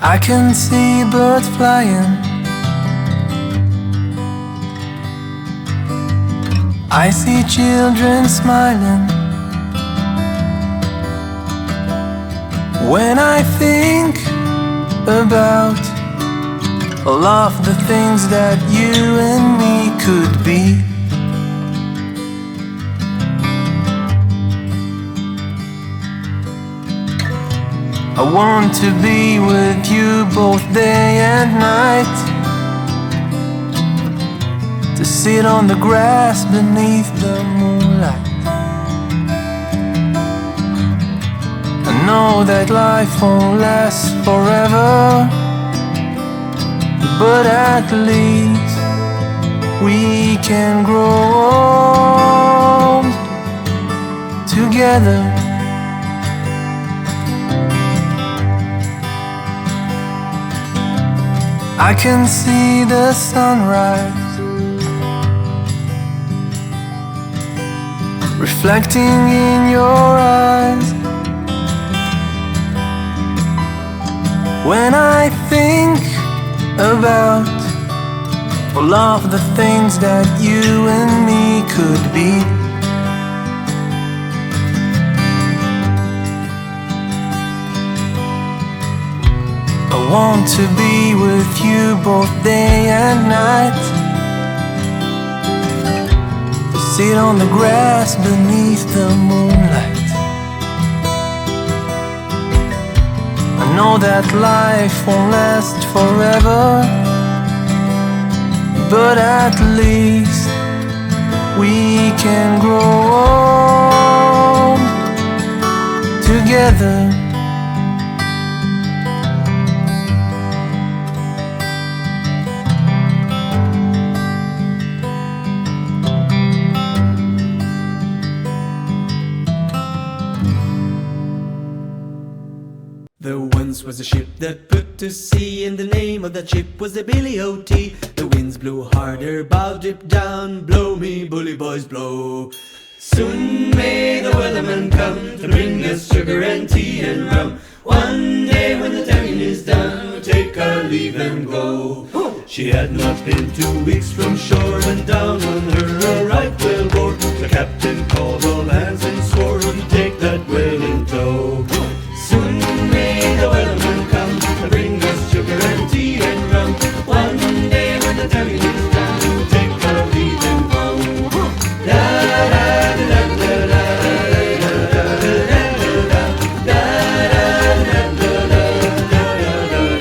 I can see birds flying, I see children smiling. When I think about all of the things that you and me could be, I want to be with you both day and night, to sit on the grass beneath the moonlight. I know that life won't last forever, but at least we can grow old together. I can see the sunrise reflecting in your eyes. When I think about all of the things that you and me could be, I want to be with you both day and night, to sit on the grass beneath the moonlight. I know that life won't last forever, but at least we can grow old together. There once was a ship that put to sea, and the name of that ship was the Billy O.T. The winds blew harder, bow dip down, blow me bully boys blow. Soon may the weatherman come to bring us sugar and tea and rum. One day when the tonguing is done, we'll take our leave and go. She had not been 2 weeks from shore, and down on her a right whale bore. The captain called all hands and swore he'd take that whale in tow. Soon may the weatherman come to bring us sugar and tea and rum. One day when the tonguing is done, we'll take our leave and go. Da da da da da da da da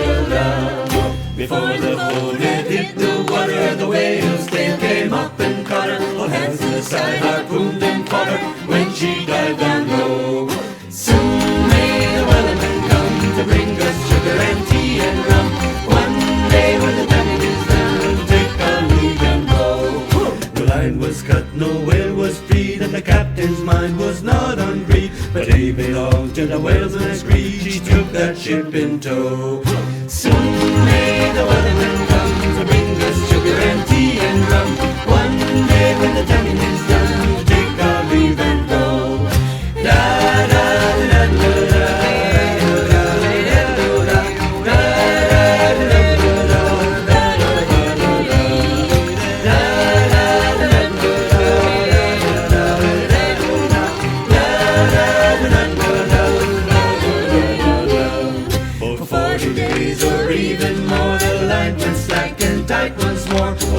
da da. Before the boat had hit the water, the whale's tail came up and caught her. All hands to the side harpooned and fought her when she dived down low. Soon to bring us sugar and tea and rum. One day when the tonguing is done, we'll take our leave and go. The line was cut, no whale was freed, and the captain's mind was not on greed, but he belonged to the whales and agreed she took that ship in tow. Soon may the weatherman come to bring us sugar and tea and rum. One day when the tonguing is done, we'll take our leave and go. Da da da da da.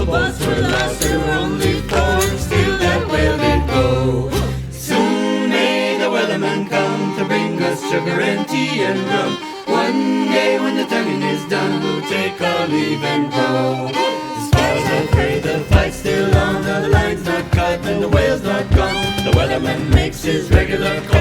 Boats were lost, there were only four, still that whale did go. Soon may the weatherman come to bring us sugar and tea and rum. One day when the tonguing is done, we'll take our leave and go. As far as I've heard, the fight's still on, the line's not cut and the whale's not gone. The weatherman makes his regular call.